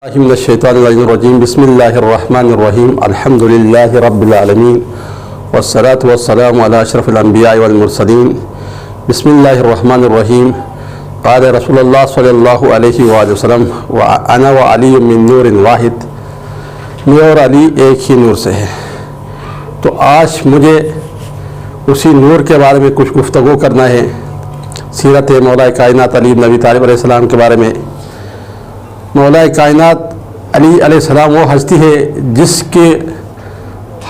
من الشیطان الرجیم بسم اللہ الرحمن الرحیم الحمد للہ رب العالمین والصلاة والسلام علی اشرف الانبیاء والمرسلین بسم اللہ الرحمن الرحیم قال رسول اللہ صلی اللہ علیہ وآلہ وسلم وانا وعلی من نور واحد، میں اور علی ایک ہی نور سے ہے۔ تو آج مجھے اسی نور کے بارے میں کچھ گفتگو کرنا ہے، سیرت مولا کائنات علی بن ابی طالب علیہ السلام کے بارے میں۔ مولا کائنات علی علیہ السلام وہ ہستی ہے جس کے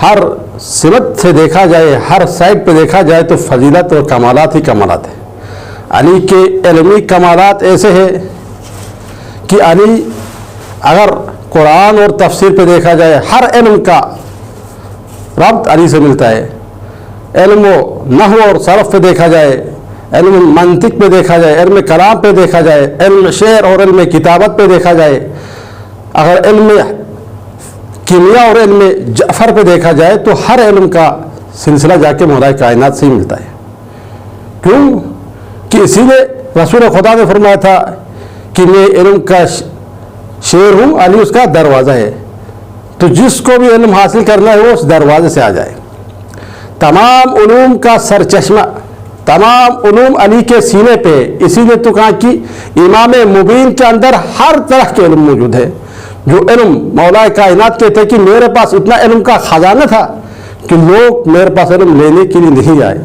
ہر سمت سے دیکھا جائے، ہر سائڈ پہ دیکھا جائے تو فضیلت اور کمالات ہی کمالات ہیں۔ علی کے علمی کمالات ایسے ہیں کہ علی اگر قرآن اور تفسیر پہ دیکھا جائے ہر علم کا ربط علی سے ملتا ہے۔ علم و نحو اور صرف پہ دیکھا جائے، علم منطق پہ دیکھا جائے، علم کلام پہ دیکھا جائے، علم شعر اور علم کتابت پہ دیکھا جائے، اگر علم کیمیا اور علم جعفر پہ دیکھا جائے تو ہر علم کا سلسلہ جا کے مولا کائنات سے ہی ملتا ہے۔ کیوں کہ اسی لیے رسول خدا نے فرمایا تھا کہ میں علم کا شیر ہوں، علی اس کا دروازہ ہے۔ تو جس کو بھی علم حاصل کرنا ہے وہ اس دروازے سے آ جائے۔ تمام علوم کا سرچشمہ، تمام علوم علی کے سینے پہ، اسی لیے تو کہا کہ امام مبین کے اندر ہر طرح کے علم موجود ہے۔ جو علم مولا کائنات کہتے ہیں کہ میرے پاس اتنا علم کا خزانہ تھا کہ لوگ میرے پاس علم لینے کے لیے نہیں آئے۔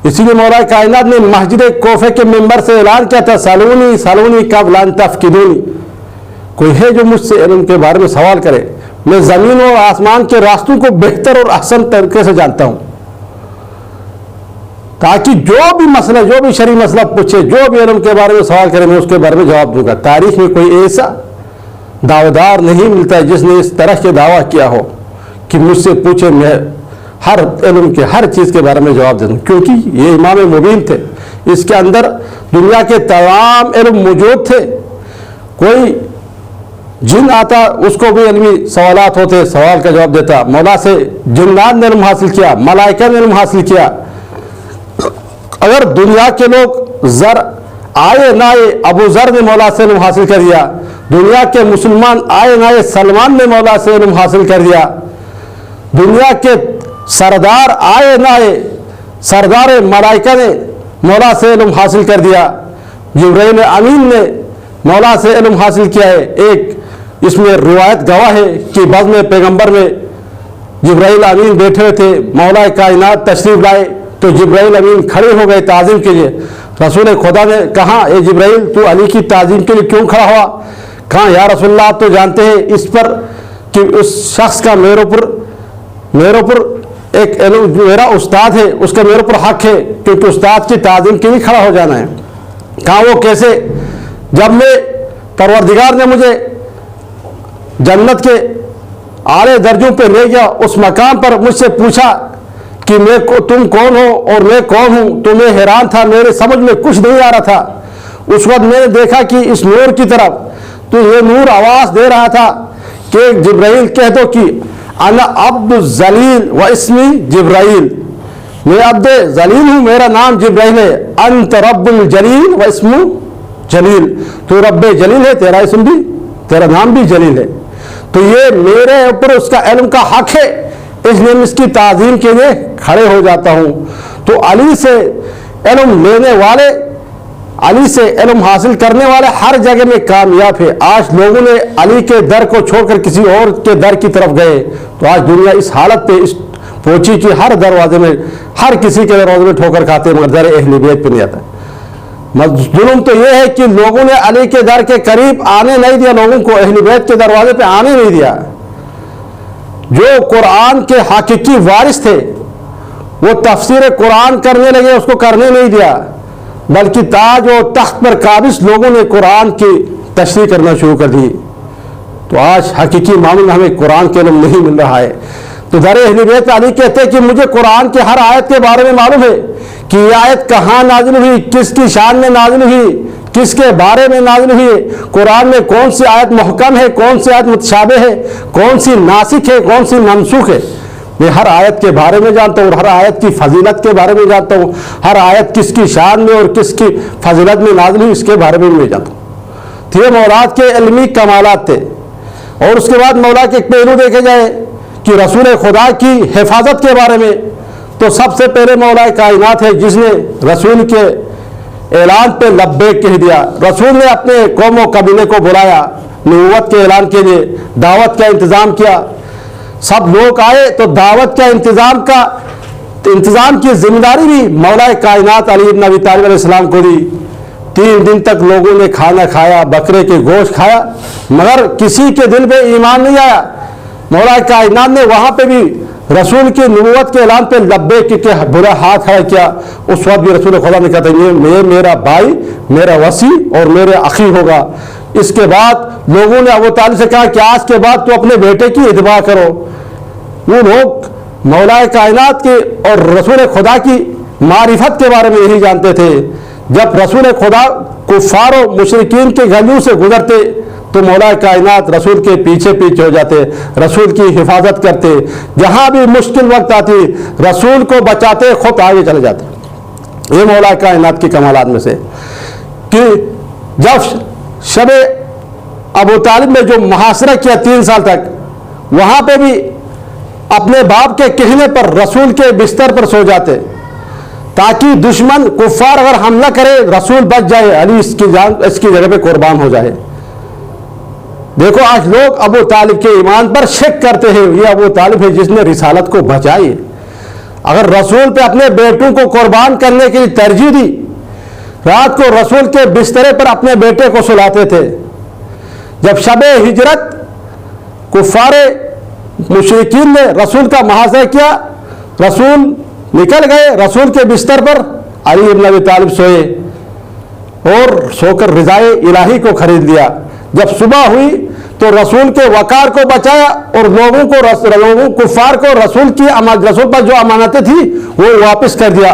اسی لیے مولا کائنات نے مسجد کوفہ کے ممبر سے اعلان کیا تھا، سالونی سالونی قبل ان تفقدونی، کوئی ہے جو مجھ سے علم کے بارے میں سوال کرے، میں زمین اور آسمان کے راستوں کو بہتر اور احسن طریقے سے جانتا ہوں، تاکہ جو بھی مسئلہ، جو بھی شرعی مسئلہ پوچھے، جو بھی علم کے بارے میں سوال کرے میں اس کے بارے میں جواب دوں گا۔ تاریخ میں کوئی ایسا دعویدار نہیں ملتا ہے جس نے اس طرح کے دعویٰ کیا ہو کہ مجھ سے پوچھے، میں ہر علم کے ہر چیز کے بارے میں جواب دے دوں، کیونکہ یہ امام مبین تھے۔ اس کے اندر دنیا کے تمام علم موجود تھے۔ کوئی جن آتا اس کو بھی علمی سوالات ہوتے، سوال کا جواب دیتا۔ مولا سے جنات نے علم حاصل کیا، ملائکہ نے علم حاصل کیا۔ اگر دنیا کے لوگ زر آئے نہ آئے، ابو ذر نے مولا سے علم حاصل کر دیا۔ دنیا کے مسلمان آئے نہ آئے، سلمان نے مولا سے علم حاصل کر دیا۔ دنیا کے سردار آئے نہ آئے، سردار ملائکہ نے مولا سے علم حاصل کر دیا۔ جبرائیل امین نے مولا سے علم حاصل کیا ہے۔ ایک اس میں روایت گواہ ہے کہ بزم پیغمبر میں جبرائیل امین بیٹھے ہوئے تھے، مولا کائنات تشریف لائے تو جبرائیل امین کھڑے ہو گئے تعظیم کے لیے۔ رسول خدا نے کہا، اے جبرائیل تو علی کی تعظیم کے لیے کیوں کھڑا ہوا؟ کہا، یا رسول اللہ آپ تو جانتے ہیں اس پر کہ اس شخص کا میرے اوپر ایک میرا استاد ہے، اس کا میرے اوپر حق ہے، کیونکہ استاد کی تعظیم کے لیے کھڑا ہو جانا ہے۔ کہا وہ کیسے؟ جب میں پروردگار نے مجھے جنت کے اعلیٰ درجوں پہ لے گیا، اس مقام پر مجھ سے پوچھا کہ تم کون ہو اور میں کون ہوں، تو میں حیران تھا، میرے سمجھ میں کچھ نہیں آ رہا تھا۔ اس وقت میں نے دیکھا کہ اس نور کی طرف تو یہ نور آواز دے رہا تھا کہ جبرائیل کہہ دو کہ انا عبد الذلیل و اسمی جبرائیل، میں عبد ذلیل ہوں، میرا نام جبرائیل ہے۔ انت رب الجلیل و اسم جلیل، تو رب جلیل ہے، تیرا اسم بھی، تیرا نام بھی جلیل ہے۔ تو یہ میرے اوپر اس کا علم کا حق ہے، اس لیے میں اس کی تعظیم کے لیے کھڑے ہو جاتا ہوں۔ تو علی سے علم لینے والے، علی سے علم حاصل کرنے والے ہر جگہ میں کامیاب ہے۔ آج لوگوں نے علی کے در کو چھوڑ کر کسی اور کے در کی طرف گئے تو آج دنیا اس حالت پہ اس پہنچی کہ ہر دروازے میں، ہر کسی کے دروازے میں ٹھوکر کھاتے مگر در اہل بیت پہ نہیں آتا۔ ظلم تو یہ ہے کہ لوگوں نے علی کے در کے قریب آنے نہیں دیا، لوگوں کو اہل بیت کے دروازے پہ آنے نہیں دیا۔ جو قرآن کے حقیقی وارث تھے وہ تفسیر قرآن کرنے لگے، اس کو کرنے نہیں دیا، بلکہ تاج و تخت پر قابض لوگوں نے قرآن کی تشریح کرنا شروع کر دی۔ تو آج حقیقی معاملے میں ہمیں قرآن کے علم نہیں مل رہا ہے۔ تو در اہل بیت علی کہتے ہیں کہ مجھے قرآن کے ہر آیت کے بارے میں معلوم ہے کہ یہ آیت کہاں نازل ہوئی، کس کی شان میں نازل ہوئی، کس کے بارے میں نازل ہوئی ہے، قرآن میں کون سی آیت محکم ہے، کون سی آیت متشابہ ہے، کون سی ناسخ ہے، کون سی منسوخ ہے۔ میں ہر آیت کے بارے میں جانتا ہوں اور ہر آیت کی فضیلت کے بارے میں جانتا ہوں، ہر آیت کس کی شان میں اور کس کی فضیلت میں نازل ہوئی اس کے بارے میں جانتا ہوں۔ تو یہ مولا کے علمی کمالات تھے۔ اور اس کے بعد مولا کے ایک پہلو دیکھے جائے کہ رسول خدا کی حفاظت کے بارے میں، تو سب سے پہلے مولا کائنات ہے جس نے رسول کے اعلان پہ لبیک کہہ دیا۔ رسول نے اپنے قوم و قبیلے کو بلایا نبوت کے اعلان کے لیے، دعوت کا انتظام کیا، سب لوگ آئے تو دعوت کا انتظام کی ذمہ داری بھی مولا کائنات علی بن ابی طالب علیہ السلام کو دی۔ 3 دن تک لوگوں نے کھانا کھایا، بکرے کے گوشت کھایا، مگر کسی کے دل میں ایمان نہیں آیا۔ مولا کائنات نے وہاں پہ بھی رسول کی نبوت کے اعلان پہ لبیک کہ برا ہاتھ کھڑا کیا۔ اس وقت بھی رسول خدا نے کہا یہ میرا بھائی، میرا وصی اور میرے اخی ہوگا۔ اس کے بعد لوگوں نے ابو طالب سے کہا کہ آج کے بعد تو اپنے بیٹے کی اتباع کرو۔ وہ لوگ مولا کائنات کے اور رسول خدا کی معرفت کے بارے میں یہی جانتے تھے۔ جب رسول خدا کفار و مشرکین کے گلیوں سے گزرتے تو مولا کائنات رسول کے پیچھے پیچھے ہو جاتے، رسول کی حفاظت کرتے، جہاں بھی مشکل وقت آتی رسول کو بچاتے، خود آگے چلے جاتے۔ یہ مولا کائنات کی کمالات میں سے کہ جب شب ابو طالب میں جو محاصرہ کیا 3 سال تک، وہاں پہ بھی اپنے باپ کے کہنے پر رسول کے بستر پر سو جاتے تاکہ دشمن کفار اگر حملہ کرے رسول بچ جائے، علی اس کی جگہ پہ قربان ہو جائے۔ دیکھو آج لوگ ابو طالب کے ایمان پر شک کرتے ہیں، یہ ابو طالب ہے جس نے رسالت کو بچائی۔ اگر رسول پہ اپنے بیٹوں کو قربان کرنے کے لیے ترجیح دی، رات کو رسول کے بسترے پر اپنے بیٹے کو سلاتے تھے۔ جب شب ہجرت کفار مشرکین نے رسول کا محاصرہ کیا، رسول نکل گئے، رسول کے بستر پر علی بن ابی طالب سوئے اور سو کر رضائے الہی کو خرید لیا۔ جب صبح ہوئی تو رسول کے وقار کو بچایا اور لوگوں کفار کو رسول پر جو امانتیں تھیں وہ واپس کر دیا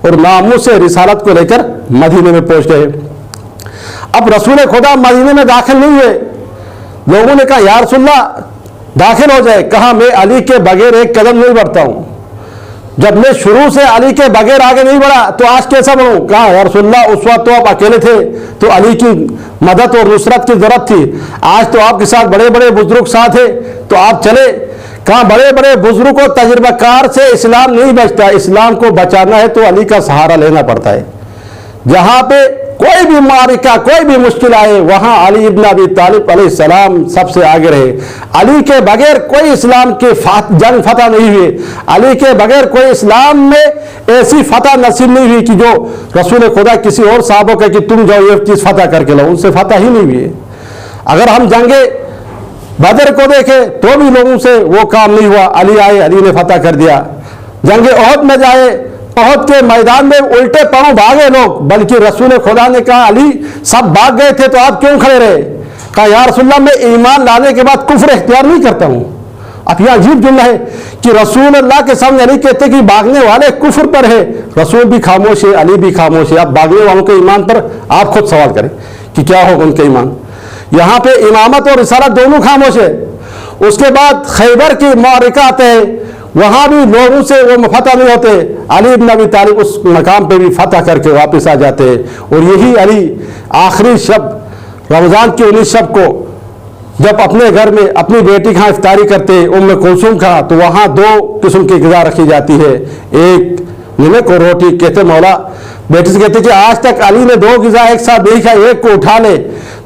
اور ناموس سے رسالت کو لے کر مدینے میں پہنچ گئے۔ اب رسول خدا مدینے میں داخل نہیں ہوئے، لوگوں نے کہا یا رسول اللہ داخل ہو جائے۔ کہا میں علی کے بغیر ایک قدم نہیں بڑھتا ہوں، جب میں شروع سے علی کے بغیر آگے نہیں بڑھا تو آج کیسا بڑھوں؟ کہا یا رسول اللہ اس وقت تو آپ اکیلے تھے تو علی کی مدد اور نصرت کی ضرورت تھی، آج تو آپ کے ساتھ بڑے بڑے بزرگ ساتھ ہیں تو آپ چلے۔ کہا بڑے بڑے بزرگ و تجربہ کار سے اسلام نہیں بچتا، اسلام کو بچانا ہے تو علی کا سہارا لینا پڑتا ہے۔ جہاں پہ کوئی بھی معرکہ کوئی بھی مشکل آئے وہاں علی ابن ابی طالب علیہ السلام سب سے آگے رہے۔ علی کے بغیر کوئی اسلام کی جنگ فتح نہیں ہوئی، علی کے بغیر کوئی اسلام میں ایسی فتح نصیب نہیں ہوئی کہ جو رسول خدا کسی اور صحابہ کہ تم جاؤ یہ چیز فتح کر کے لاؤ، ان سے فتح ہی نہیں ہوئی۔ اگر ہم جنگ بدر کو دیکھیں تو بھی لوگوں سے وہ کام نہیں ہوا، علی آئے، علی نے فتح کر دیا۔ جنگ احد میں جائے، احد کے میدان میں الٹے پاؤں بھاگے لوگ، بلکہ رسول خدا نے کہا علی سب بھاگ گئے تھے تو آپ کیوں کھڑے رہے؟ کہا یا رسول اللہ میں ایمان لانے کے بعد کفر اختیار نہیں کرتا ہوں۔ اب یہ عجیب جملہ ہے کہ رسول اللہ کے سامنے علی کہتے کہ بھاگنے والے کفر پر ہے، رسول بھی خاموش ہے، علی بھی خاموش ہے۔ اب بھاگنے والوں کے ایمان پر آپ خود سوال کریں کہ کیا ہوگا ان کے ایمان۔ یہاں پہ امامت اور رسالت دونوں خاموش ہے۔ اس کے بعد خیبر کی معرکہ آتے ہیں، وہاں بھی لوگوں سے وہ فتح نہیں ہوتے، علی بن ابی طالب اس مقام پہ بھی فتح کر کے واپس آ جاتے ہیں۔ اور یہی علی آخری شب رمضان کی 19 شب کو جب اپنے گھر میں اپنی بیٹی کا افطاری کرتے ام کلثوم کا، تو وہاں 2 قسم کی غذا رکھی جاتی ہے، ایک نمک اور روٹی۔ کہتے مولا بیٹی سے کہتے کہ آج تک علی نے 2 غذا ایک ساتھ نہیں کھائی، ایک کو اٹھا لے۔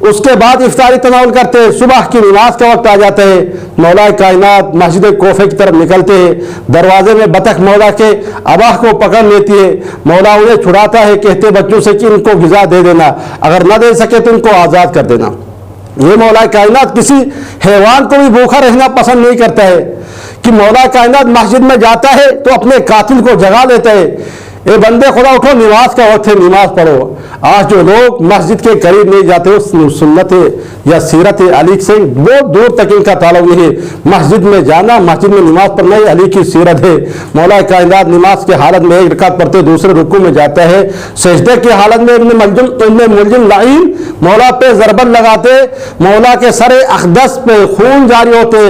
اس کے بعد افطاری تناول کرتے، صبح کی نماز کا وقت آ جاتا ہے، مولا کائنات مسجد کوفہ کی طرف نکلتے ہیں، دروازے میں بطخ مولا کے اباہ کو پکڑ لیتی ہے، مولا انہیں چھڑاتا ہے، کہتے بچوں سے کہ ان کو غذا دے دینا، اگر نہ دے سکے تو ان کو آزاد کر دینا۔ یہ مولا کائنات کسی حیوان کو بھی بھوکا رہنا پسند نہیں کرتا ہے کہ مولا کائنات مسجد میں جاتا ہے تو اپنے قاتل کو جگا لیتا ہے، اے بندے خدا اٹھو نماز کا وقت ہے نماز پڑھو۔ آج جو لوگ مسجد کے قریب نہیں جاتے اس سنت یا سیرت علی سے بہت دور تک ان کا تعلق نہیں ہے۔ مسجد میں جانا، مسجد میں نماز پڑھنا یہ علی کی سیرت ہے۔ مولا کائنات نماز کے حالت میں 1 رکعت پڑھتے دوسرے رکوع میں جاتا ہے، سجدے کی حالت میں ابن ملجم لعین مولا پہ ضربت لگاتے، مولا کے سر اقدس پہ خون جاری ہوتے،